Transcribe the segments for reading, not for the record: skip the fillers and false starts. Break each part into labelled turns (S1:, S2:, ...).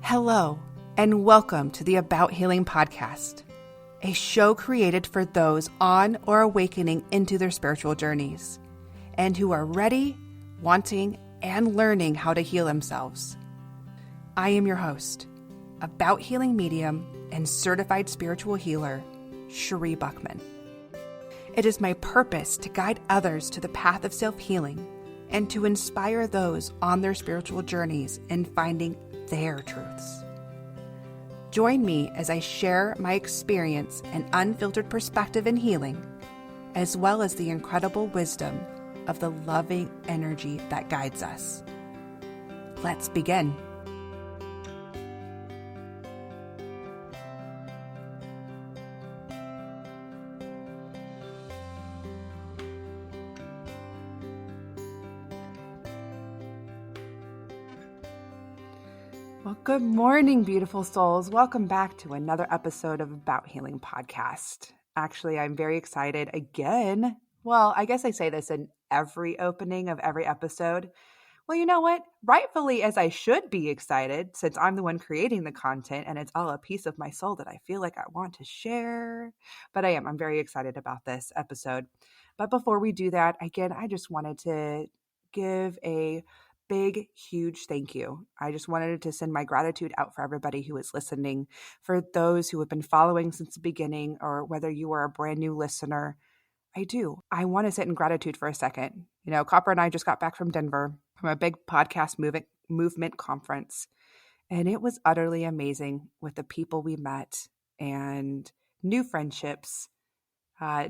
S1: Hello, and welcome to the About Healing podcast, a show created for those on or awakening into their spiritual journeys, and who are ready, wanting, and learning how to heal themselves. I am your host, About Healing medium and certified spiritual healer, Sheree Buckman. It is my purpose to guide others to the path of self-healing and to inspire those on their spiritual journeys in finding their truths. Join me as I share my experience and unfiltered perspective in healing, as well as the incredible wisdom of the loving energy that guides us. Let's begin. Well, good morning, beautiful souls. Welcome back to another episode of About Healing podcast. Actually, I'm very excited again. Well, I guess I say this in every opening of every episode. Well, you know what? Rightfully, as I should be excited, since I'm the one creating the content and it's all a piece of my soul that I feel like I want to share. But I am. I'm very excited about this episode. But before we do that, again, I just wanted to give a big, huge thank you. I just wanted to send my gratitude out for everybody who is listening, for those who have been following since the beginning, or whether you are a brand new listener. I want to sit in gratitude for a second. You know, Copper and I just got back from Denver from a big podcast movement conference, and it was utterly amazing with the people we met and new friendships,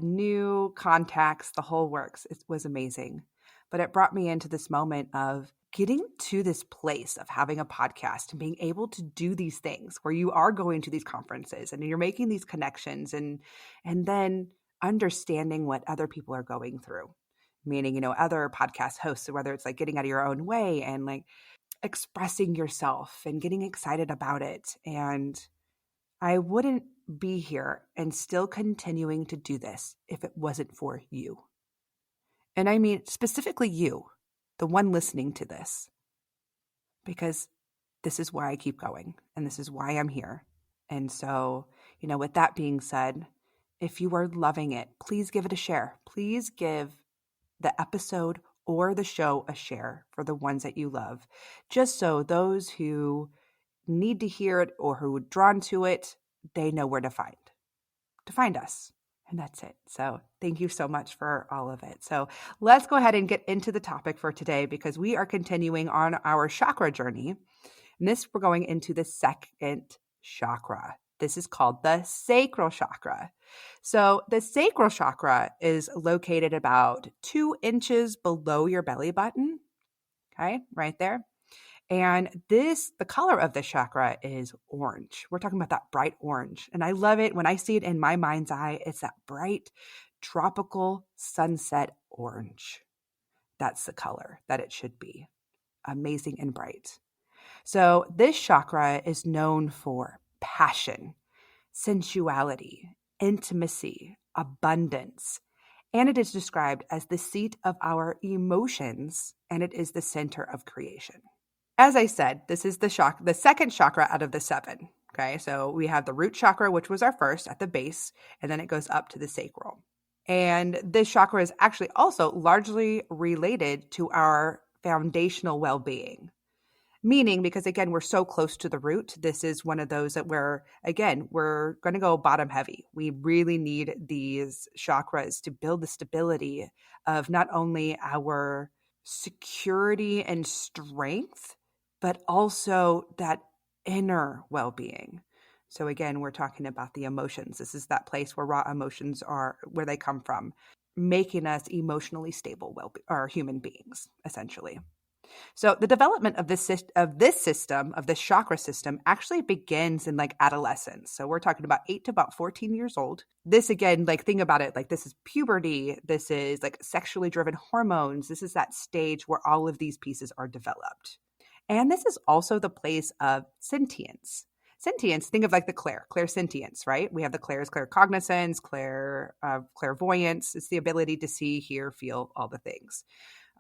S1: new contacts, the whole works. It was amazing. But it brought me into this moment of getting to this place of having a podcast and being able to do these things where you are going to these conferences and you're making these connections and then understanding what other people are going through, meaning, you know, other podcast hosts, whether it's like getting out of your own way and like expressing yourself and getting excited about it. And I wouldn't be here and still continuing to do this if it wasn't for you. And I mean specifically you, the one listening to this, because this is why I keep going and this is why I'm here. And so, you know, with that being said, if you are loving it, please give it a share. Please give the episode or the show a share for the ones that you love, just so those who need to hear it or who are drawn to it, they know where to find us. And that's it. So thank you so much for all of it. So let's go ahead and get into the topic for today, because we are continuing on our chakra journey. And we're going into the second chakra. This is called the Sacral Chakra. So the Sacral Chakra is located about 2 inches below your belly button. Okay, right there. And the color of this chakra is orange. We're talking about that bright orange. And I love it. When I see it in my mind's eye, it's that bright tropical sunset orange. That's the color that it should be. Amazing and bright. So this chakra is known for passion, sensuality, intimacy, abundance, and it is described as the seat of our emotions, and it is the center of creation. As I said, this is the second chakra out of the 7. Okay, so we have the root chakra, which was our first at the base, and then it goes up to the sacral. And this chakra is actually also largely related to our foundational well-being. Meaning, because again, we're so close to the root, this is one of those that we're going to go bottom heavy. We really need these chakras to build the stability of not only our security and strength, but also that inner well-being. So again, we're talking about the emotions. This is that place where raw emotions are, where they come from, making us emotionally stable human beings, essentially. So the development of this chakra system, actually begins in like adolescence. So we're talking about 8 to about 14 years old. This again, like think about it, like this is puberty. This is like sexually driven hormones. This is that stage where all of these pieces are developed. And this is also the place of sentience. Sentience, think of like the clairsentience, right? We have the claircognizance, clairvoyance. It's the ability to see, hear, feel, all the things.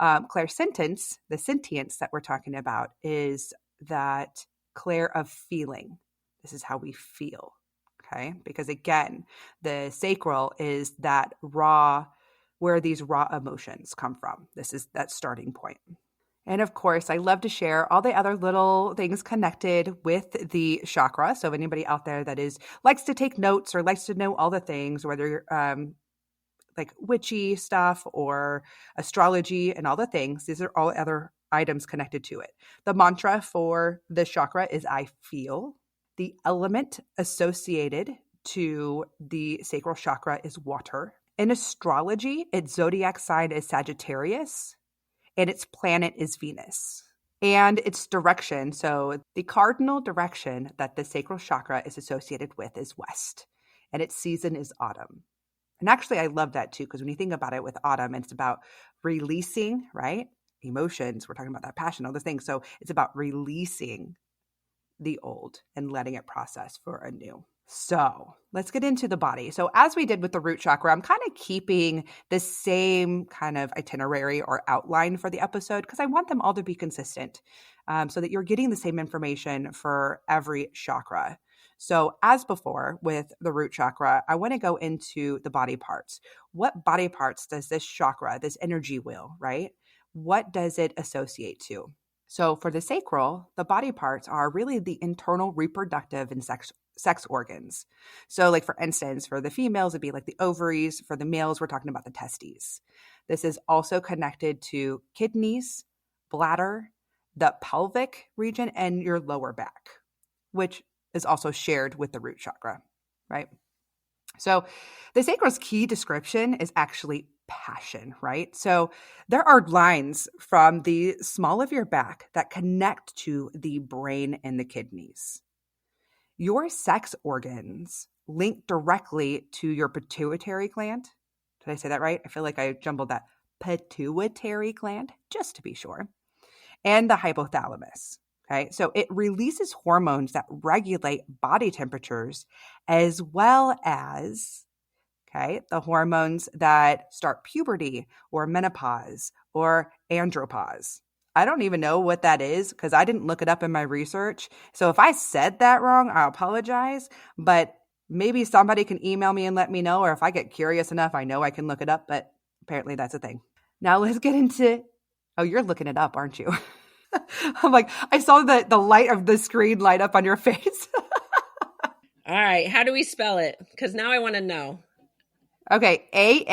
S1: Clairsentience, the sentience that we're talking about, is that clair of feeling. This is how we feel, okay? Because again, the sacral is that raw, where these raw emotions come from. This is that starting point. And of course, I love to share all the other little things connected with the chakra. So if anybody out there that likes to take notes or likes to know all the things, whether you're like witchy stuff or astrology and all the things, these are all other items connected to it. The mantra for the chakra is I feel. The element associated to the sacral chakra is water. In astrology, its zodiac sign is Sagittarius, and its planet is Venus. And its direction, so the cardinal direction that the sacral chakra is associated with is west, and its season is autumn. And actually, I love that too, because when you think about it with autumn, it's about releasing, right? Emotions, we're talking about that passion, all the things. So it's about releasing the old and letting it process for a new. So let's get into the body. So as we did with the root chakra, I'm kind of keeping the same kind of itinerary or outline for the episode because I want them all to be consistent so that you're getting the same information for every chakra. So as before with the root chakra, I want to go into the body parts. What body parts does this chakra, this energy wheel, right? What does it associate to? So for the sacral, the body parts are really the internal reproductive and sex organs. So like for instance, for the females, it'd be like the ovaries. For the males, we're talking about the testes. This is also connected to kidneys, bladder, the pelvic region, and your lower back, which is also shared with the root chakra, right? So the sacral's key description is actually passion, right? So there are lines from the small of your back that connect to the brain and the kidneys. Your sex organs link directly to your pituitary gland. Did I say that right? I feel like I jumbled that. Pituitary gland, just to be sure. And the hypothalamus. Okay, so it releases hormones that regulate body temperatures as well as, okay, the hormones that start puberty or menopause or andropause. I don't even know what that is because I didn't look it up in my research. So if I said that wrong, I apologize. But maybe somebody can email me and let me know, or if I get curious enough, I know I can look it up, but apparently that's a thing. Now let's get into, oh, you're looking it up, aren't you? I'm like, I saw the light of the screen light up on your face.
S2: All right. How do we spell it? Because now I want to know.
S1: Okay. Andropause.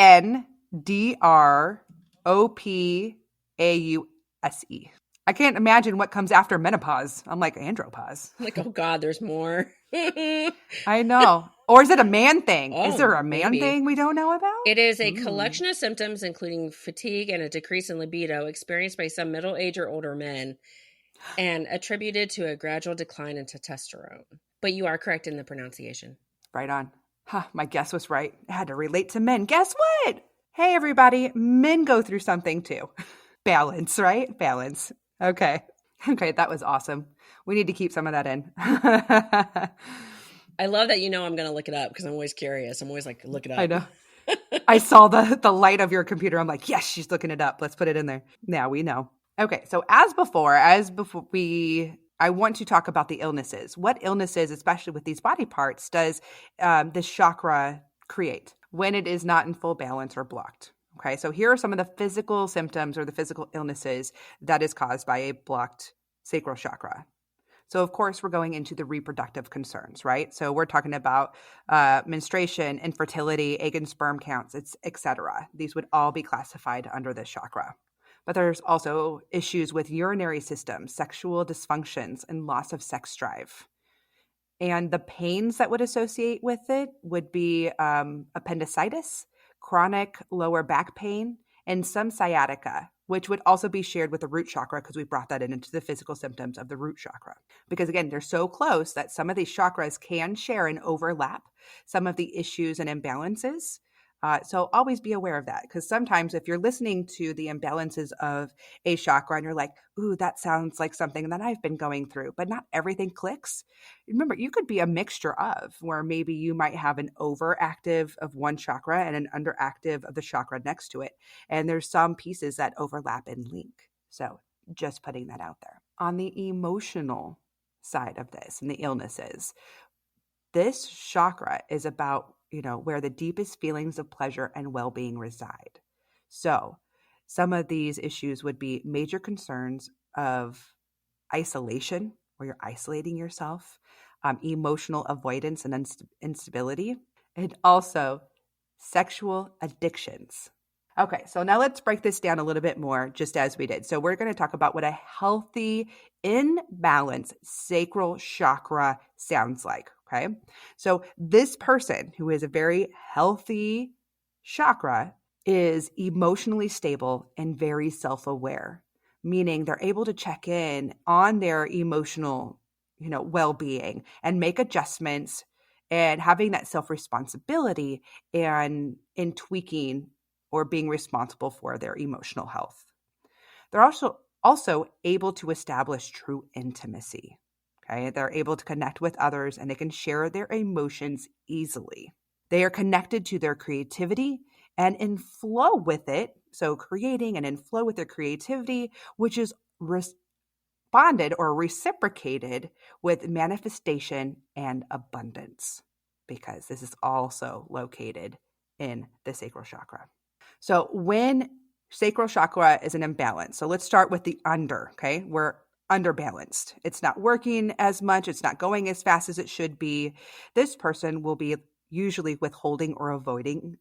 S1: I can't imagine what comes after menopause. I'm like, andropause.
S2: I'm like, oh God, there's more.
S1: I know. Or is it a man thing?
S2: Oh,
S1: is there a man thing we don't know about?
S2: It is a collection of symptoms, including fatigue and a decrease in libido experienced by some middle-aged or older men and attributed to a gradual decline in testosterone. But you are correct in the pronunciation.
S1: Right on. Huh, my guess was right. I had to relate to men. Guess what? Hey, everybody. Men go through something too. Balance, right? Balance. Okay. Okay, that was awesome. We need to keep some of that in.
S2: I love that I'm going to look it up because I'm always curious. I'm always like, look it up.
S1: I know. I saw the light of your computer. I'm like, yes, she's looking it up. Let's put it in there. Now we know. Okay, so as before I want to talk about the illnesses. What illnesses, especially with these body parts, does this chakra create when it is not in full balance or blocked? Okay, so here are some of the physical symptoms or the physical illnesses that is caused by a blocked sacral chakra. So, of course, we're going into the reproductive concerns, right? So we're talking about menstruation, infertility, egg and sperm counts, etc. These would all be classified under this chakra. But there's also issues with urinary system, sexual dysfunctions, and loss of sex drive. And the pains that would associate with it would be appendicitis, chronic lower back pain, and some sciatica, which would also be shared with the root chakra because we brought that into the physical symptoms of the root chakra. Because again, they're so close that some of these chakras can share and overlap some of the issues and imbalances. So always be aware of that, because sometimes if you're listening to the imbalances of a chakra and you're like, ooh, that sounds like something that I've been going through, but not everything clicks. Remember, you could be a mixture of where maybe you might have an overactive of one chakra and an underactive of the chakra next to it. And there's some pieces that overlap and link. So just putting that out there. On the emotional side of this and the illnesses. This chakra is about, where the deepest feelings of pleasure and well-being reside. So some of these issues would be major concerns of isolation, where you're isolating yourself, emotional avoidance and instability, and also sexual addictions. Okay, so now let's break this down a little bit more, just as we did. So we're going to talk about what a healthy, in balance sacral chakra sounds like. Okay, so this person who is a very healthy chakra is emotionally stable and very self-aware, meaning they're able to check in on their emotional, well-being and make adjustments, and having that self-responsibility and in tweaking or being responsible for their emotional health. They're also able to establish true intimacy. Okay, they're able to connect with others and they can share their emotions easily. They are connected to their creativity and in flow with it. So creating and in flow with their creativity, which is responded or reciprocated with manifestation and abundance, because this is also located in the sacral chakra. So when sacral chakra is an imbalance, so let's start with the under, okay? We're underbalanced. It's not working as much. It's not going as fast as it should be. This person will be usually withholding or avoiding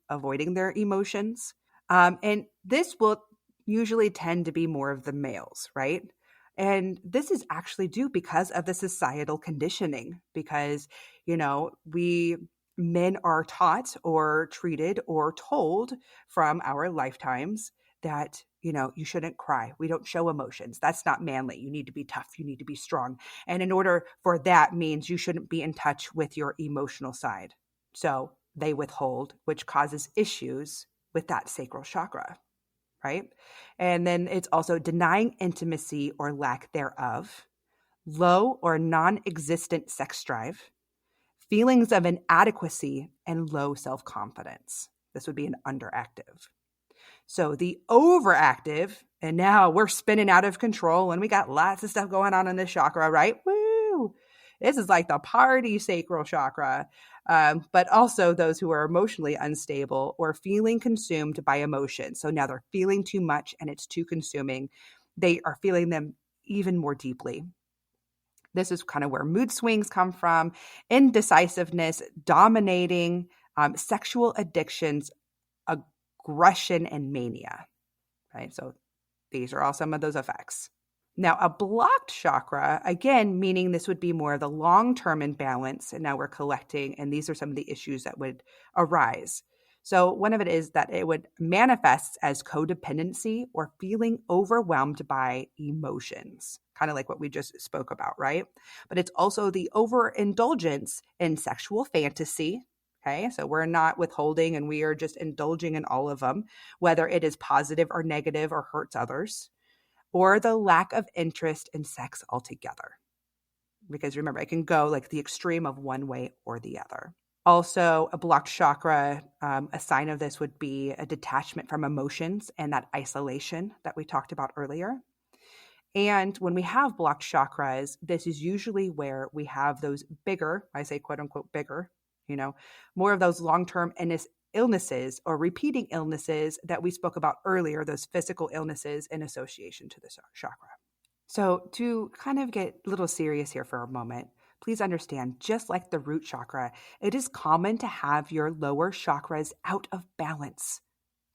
S1: their emotions. And this will usually tend to be more of the males, right? And this is actually due because of the societal conditioning, because, we men are taught or treated or told from our lifetimes that, you shouldn't cry. We don't show emotions. That's not manly. You need to be tough. You need to be strong. And in order for that means you shouldn't be in touch with your emotional side. So they withhold, which causes issues with that sacral chakra, right? And then it's also denying intimacy or lack thereof, low or non-existent sex drive, feelings of inadequacy, and low self-confidence. This would be an underactive. So the overactive, and now we're spinning out of control and we got lots of stuff going on in this chakra, right? Woo! This is like the party sacral chakra. But also those who are emotionally unstable or feeling consumed by emotion. So now they're feeling too much and it's too consuming. They are feeling them even more deeply. This is kind of where mood swings come from, indecisiveness, dominating, sexual addictions, aggression, and mania, right? So these are all some of those effects. Now, a blocked chakra, again, meaning this would be more of the long-term imbalance, and now we're collecting, and these are some of the issues that would arise. So one of it is that it would manifest as codependency or feeling overwhelmed by emotions, kind of like what we just spoke about, right? But it's also the overindulgence in sexual fantasy. Okay, so we're not withholding and we are just indulging in all of them, whether it is positive or negative or hurts others, or the lack of interest in sex altogether. Because remember, it can go like the extreme of one way or the other. Also, a blocked chakra, a sign of this would be a detachment from emotions and that isolation that we talked about earlier. And when we have blocked chakras, this is usually where we have those bigger, I say quote unquote bigger, more of those long-term illnesses or repeating illnesses that we spoke about earlier, those physical illnesses in association to the chakra. So to kind of get a little serious here for a moment, please understand, just like the root chakra, it is common to have your lower chakras out of balance.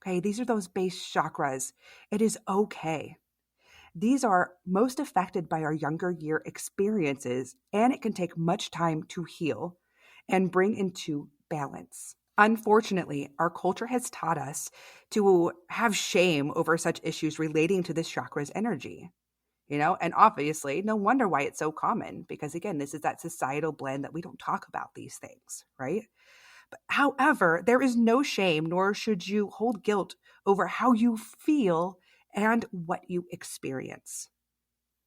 S1: Okay, these are those base chakras. It is okay. These are most affected by our younger year experiences, and it can take much time to heal and bring into balance. Unfortunately, our culture has taught us to have shame over such issues relating to this chakra's energy. And obviously, no wonder why it's so common, because again, this is that societal blend that we don't talk about these things, right? But however, there is no shame, nor should you hold guilt over how you feel and what you experience,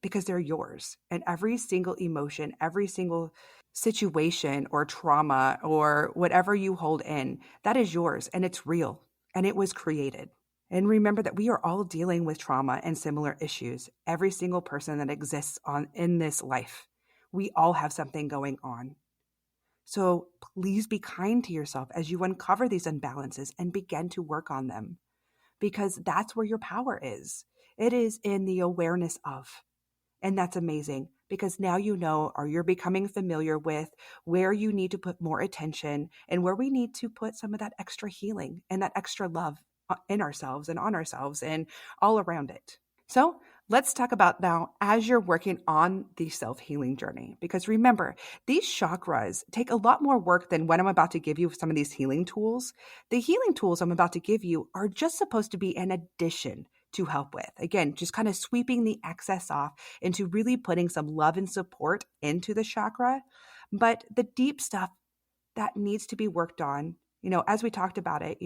S1: because they're yours. And every single emotion, every single situation or trauma or whatever you hold in, that is yours and it's real and it was created. And remember that we are all dealing with trauma and similar issues. Every single person that exists in this life, We all have something going on. So please be kind to yourself as you uncover these imbalances and begin to work on them, because that's where your power is. It is in the awareness of. And that's amazing, because now you know, or you're becoming familiar with, where you need to put more attention and where we need to put some of that extra healing and that extra love in ourselves and on ourselves and all around it. So let's talk about now as you're working on the self-healing journey, because remember, these chakras take a lot more work than when I'm about to give you some of these healing tools. The healing tools I'm about to give you are just supposed to be an addition to help with. Again, just kind of sweeping the excess off into really putting some love and support into the chakra. But the deep stuff that needs to be worked on, as we talked about it,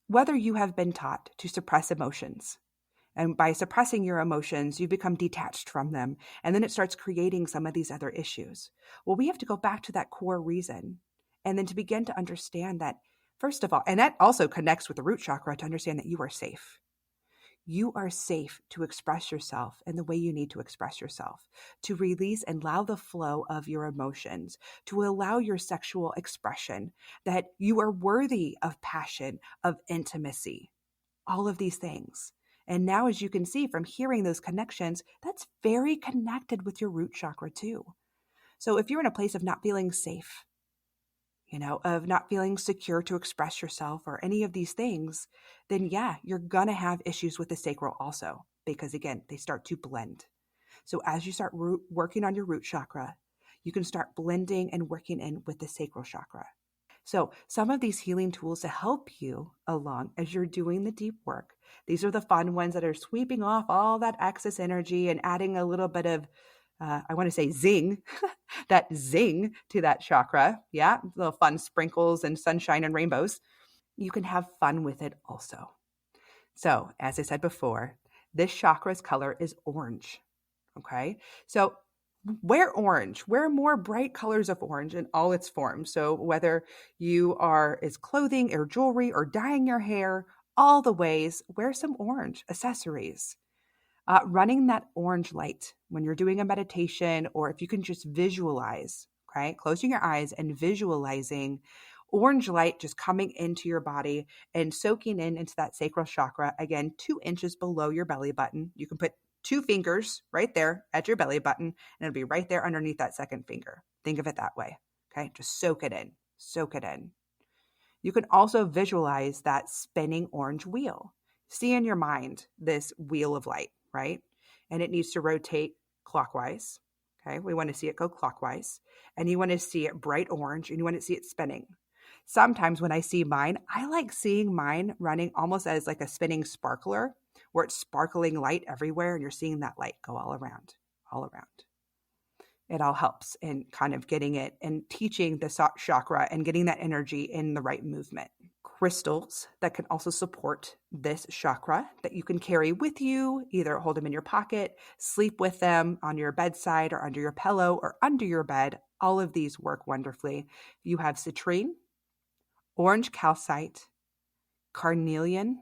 S1: whether you have been taught to suppress emotions, and by suppressing your emotions, you become detached from them. And then it starts creating some of these other issues. Well, we have to go back to that core reason. And then to begin to understand that, first of all, and that also connects with the root chakra, to understand that you are safe. You are safe to express yourself in the way you need to express yourself, to release and allow the flow of your emotions, to allow your sexual expression, that you are worthy of passion, of intimacy, all of these things. And now, as you can see from hearing those connections, that's very connected with your root chakra too. So if you're in a place of not feeling safe, of not feeling secure to express yourself or any of these things, then yeah, you're going to have issues with the sacral also, because again, they start to blend. So as you start working on your root chakra, you can start blending and working in with the sacral chakra. So some of these healing tools to help you along as you're doing the deep work, these are the fun ones that are sweeping off all that excess energy and adding a little bit of, I want to say zing, that zing to that chakra. Yeah, little fun sprinkles and sunshine and rainbows. You can have fun with it also. So as I said before, this chakra's color is orange. Okay, so wear orange, wear more bright colors of orange in all its forms. So whether you are as clothing or jewelry or dyeing your hair, all the ways, wear some orange accessories. Running that orange light when you're doing a meditation, or if you can just visualize, okay, closing your eyes and visualizing orange light just coming into your body and soaking into that sacral chakra, again, 2 inches below your belly button. You can put 2 fingers right there at your belly button, and it'll be right there underneath that second finger. Think of it that way. Okay, just soak it in, soak it in. You can also visualize that spinning orange wheel. See in your mind this wheel of light, right? And it needs to rotate clockwise. Okay, we want to see it go clockwise, and you want to see it bright orange, and you want to see it spinning. Sometimes when I see mine, I like seeing mine running almost as like a spinning sparkler, where it's sparkling light everywhere, and you're seeing that light go all around, all around. It all helps in kind of getting it and teaching the chakra and getting that energy in the right movement. Crystals that can also support this chakra that you can carry with you, either hold them in your pocket, sleep with them on your bedside or under your pillow or under your bed. All of these work wonderfully. You have citrine, orange calcite, carnelian,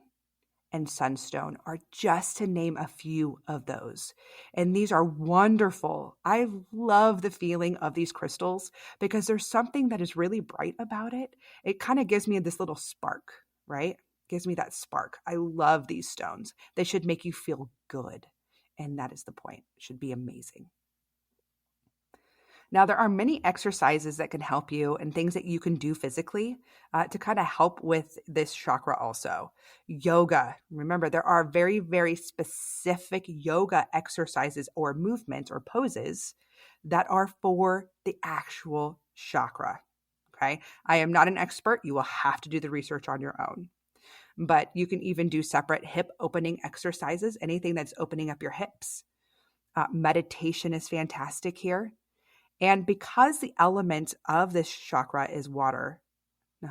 S1: and sunstone are just to name a few of those. And these are wonderful. I love the feeling of these crystals because there's something that is really bright about it. It kind of gives me this little spark, right? Gives me that spark. I love these stones. They should make you feel good. And that is the point. It should be amazing. Now, there are many exercises that can help you and things that you can do physically to kind of help with this chakra also. Yoga. Remember, there are very, very specific yoga exercises or movements or poses that are for the actual chakra. Okay. I am not an expert. You will have to do the research on your own. But you can even do separate hip opening exercises, anything that's opening up your hips. Meditation is fantastic here. And because the element of this chakra is water,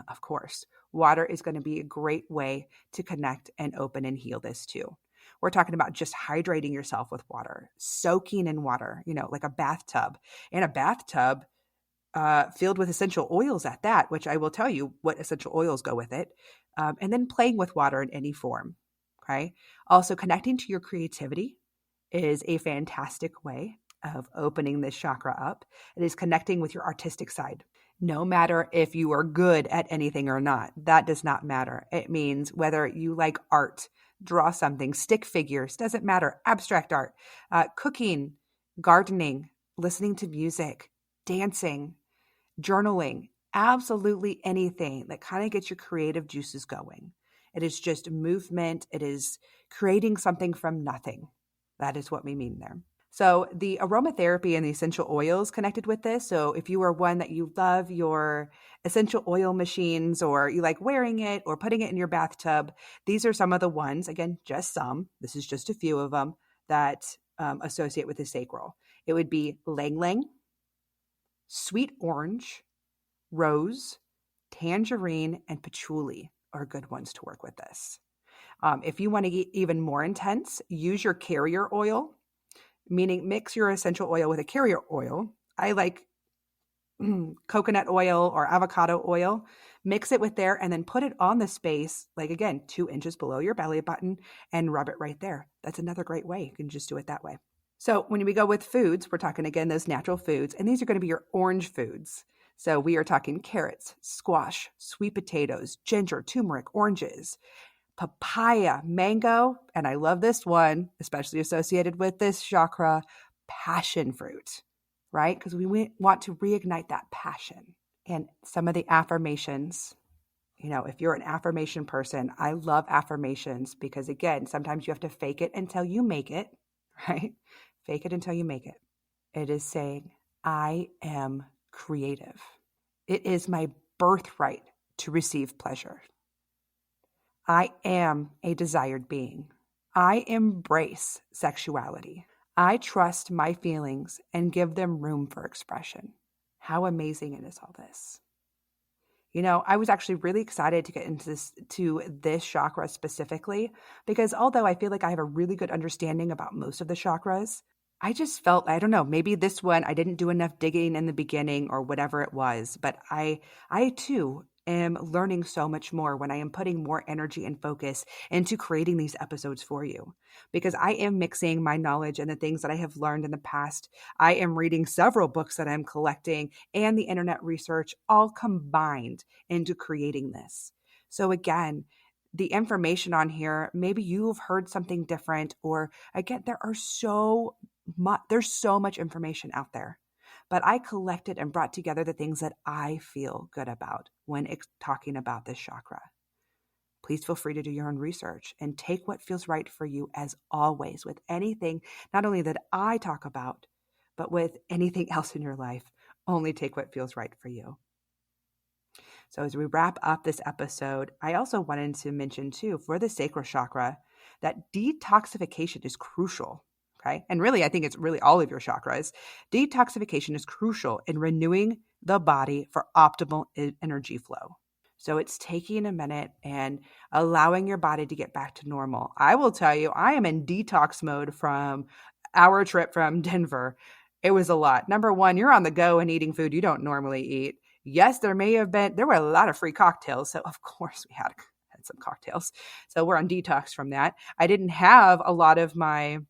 S1: of course, water is going to be a great way to connect and open and heal this too. We're talking about just hydrating yourself with water, soaking in water, like a bathtub. And a bathtub filled with essential oils at that, which I will tell you what essential oils go with it. And then playing with water in any form, okay? Also, connecting to your creativity is a fantastic way. of opening this chakra up. It is connecting with your artistic side. No matter if you are good at anything or not, that does not matter. It means whether you like art, draw something, stick figures, doesn't matter, abstract art, cooking, gardening, listening to music, dancing, journaling, absolutely anything that kind of gets your creative juices going. It is just movement. It is creating something from nothing. That is what we mean there. So the aromatherapy and the essential oils connected with this. So if you are one that you love your essential oil machines, or you like wearing it or putting it in your bathtub, these are some of the ones, again, just some, this is just a few of them that associate with the sacral. It would be lang lang, sweet orange, rose, tangerine, and patchouli are good ones to work with this. If you want to get even more intense, use your carrier oil, meaning mix your essential oil with a carrier oil. I like coconut oil or avocado oil. Mix it with there and then put it on the space, like again, 2 inches below your belly button, and rub it right there. That's another great way. You can just do it that way. So when we go with foods, we're talking again, those natural foods, and these are going to be your orange foods. So we are talking carrots, squash, sweet potatoes, ginger, turmeric, oranges, papaya, mango, and I love this one, especially associated with this chakra, passion fruit, right? Because we want to reignite that passion. And some of the affirmations, if you're an affirmation person, I love affirmations because, again, sometimes you have to fake it until you make it, right? Fake it until you make it. It is saying, I am creative. It is my birthright to receive pleasure. I am a desired being. I embrace sexuality. I trust my feelings and give them room for expression. How amazing it is, all this. I was actually really excited to get into this chakra specifically, because although I feel like I have a really good understanding about most of the chakras, I just felt, I don't know, maybe this one, I didn't do enough digging in the beginning or whatever it was, but I too am learning so much more when I am putting more energy and focus into creating these episodes for you, because I am mixing my knowledge and the things that I have learned in the past. I am reading several books that I'm collecting and the internet research all combined into creating this. So again, the information on here, maybe you've heard something different, or again, there's so much information out there. But I collected and brought together the things that I feel good about when talking about this chakra. Please feel free to do your own research and take what feels right for you, as always, with anything, not only that I talk about, but with anything else in your life. Only take what feels right for you. So as we wrap up this episode, I also wanted to mention too, for the sacral chakra, that detoxification is crucial. Okay. And really, I think it's really all of your chakras. Detoxification is crucial in renewing the body for optimal energy flow. So it's taking a minute and allowing your body to get back to normal. I will tell you, I am in detox mode from our trip from Denver. It was a lot. Number one, you're on the go and eating food you don't normally eat. Yes, there were a lot of free cocktails. So of course we had some cocktails. So we're on detox from that. I didn't have a lot of my,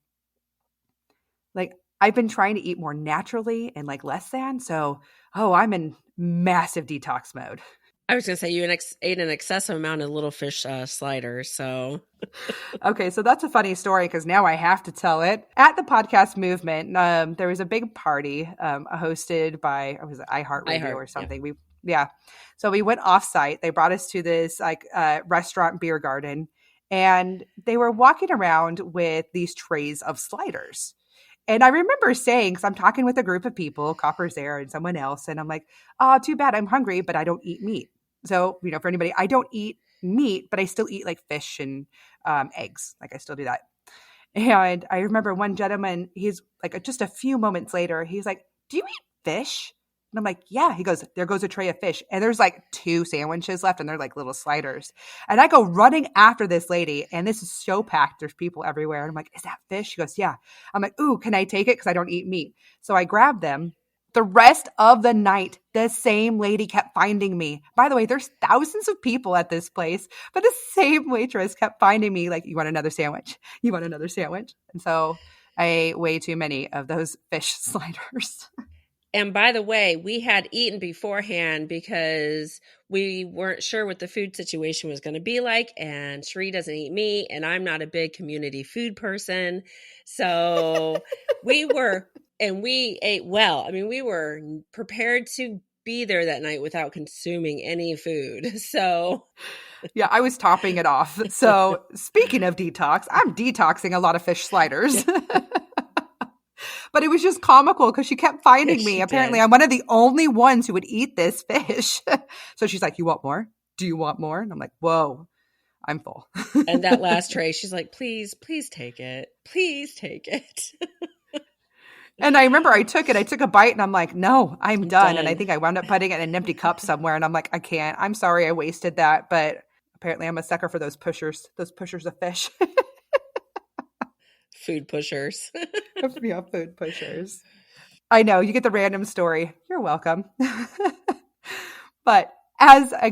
S1: I've been trying to eat more naturally and less than. So, I'm in massive detox mode.
S2: I was going to say you ate an excessive amount of little fish sliders. So,
S1: okay, so that's a funny story because now I have to tell it. At the podcast movement, there was a big party hosted by, was it iHeartRadio or something? Yeah. So we went offsite. They brought us to this restaurant beer garden, and they were walking around with these trays of sliders. And I remember saying, because I'm talking with a group of people, Copper's there and someone else, and I'm like, oh, too bad, I'm hungry, but I don't eat meat. So, for anybody, I don't eat meat, but I still eat fish and eggs. I still do that. And I remember one gentleman, he's just a few moments later, he's like, do you eat fish? And I'm like, yeah. He goes, there goes a tray of fish. And there's 2 sandwiches left, and they're little sliders. And I go running after this lady, and this is so packed. There's people everywhere. And I'm like, is that fish? She goes, yeah. I'm like, ooh, can I take it? Because I don't eat meat. So I grabbed them. The rest of the night, the same lady kept finding me. By the way, there's thousands of people at this place, but the same waitress kept finding me you want another sandwich? You want another sandwich? And so I ate way too many of those fish sliders.
S2: And by the way, we had eaten beforehand because we weren't sure what the food situation was going to be like. And Sheree doesn't eat meat, and I'm not a big community food person. So we ate well. I mean, we were prepared to be there that night without consuming any food. So
S1: yeah, I was topping it off. So speaking of detox, I'm detoxing a lot of fish sliders. But it was just comical because she kept finding me. Apparently, I'm one of the only ones who would eat this fish. So she's like, you want more? Do you want more? And I'm like, whoa, I'm full.
S2: And that last tray, she's like, please take it. Please take it.
S1: And I remember I took a bite and I'm like, no, I'm done. And I think I wound up putting it in an empty cup somewhere. And I'm like, I can't. I'm sorry I wasted that. But apparently I'm a sucker for those pushers of fish.
S2: Food pushers.
S1: Yeah, food pushers. I know, you get the random story. You're welcome. But as I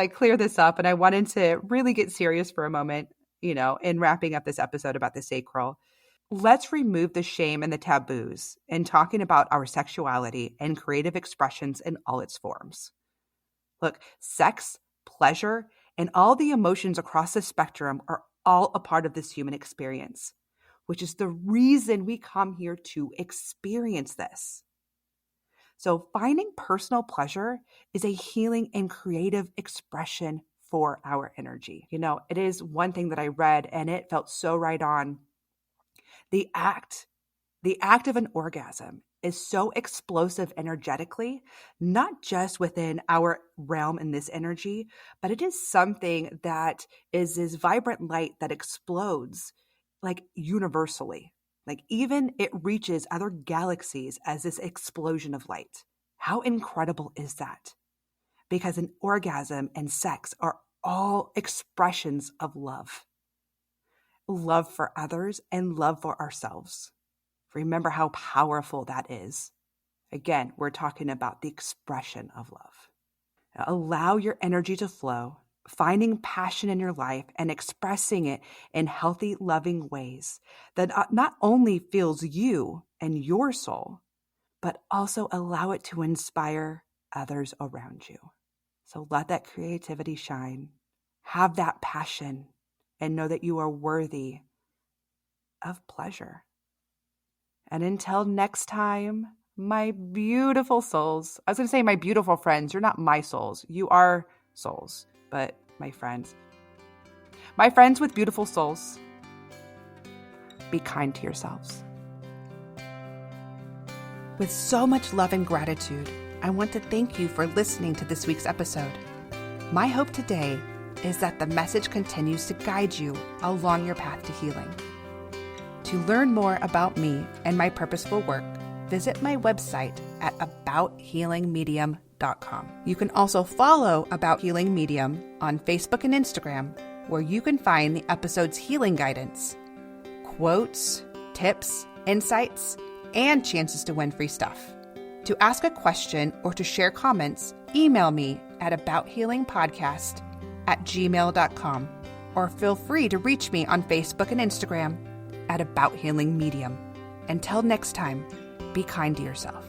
S1: clear this up, and I wanted to really get serious for a moment, in wrapping up this episode about the sacral, let's remove the shame and the taboos in talking about our sexuality and creative expressions in all its forms. Look, sex, pleasure, and all the emotions across the spectrum are all a part of this human experience, which is the reason we come here to experience this. So finding personal pleasure is a healing and creative expression for our energy. It is one thing that I read and it felt so right on. The act of an orgasm is so explosive energetically, not just within our realm in this energy, but it is something that is this vibrant light that explodes like universally. Like even it reaches other galaxies as this explosion of light. How incredible is that? Because an orgasm and sex are all expressions of love. Love for others and love for ourselves. Remember how powerful that is. Again, we're talking about the expression of love. Now, allow your energy to flow, finding passion in your life and expressing it in healthy, loving ways that not only fills you and your soul, but also allow it to inspire others around you. So let that creativity shine. Have that passion and know that you are worthy of pleasure. And until next time, my beautiful souls. I was going to say my beautiful friends. You're not my souls. You are souls, but my friends. My friends with beautiful souls, be kind to yourselves. With so much love and gratitude, I want to thank you for listening to this week's episode. My hope today is that the message continues to guide you along your path to healing. To learn more about me and my purposeful work, visit my website at abouthealingmedium.com. You can also follow About Healing Medium on Facebook and Instagram, where you can find the episode's healing guidance, quotes, tips, insights, and chances to win free stuff. To ask a question or to share comments, email me at abouthealingpodcast@gmail.com, or feel free to reach me on Facebook and Instagram at About Healing Medium. Until next time, be kind to yourself.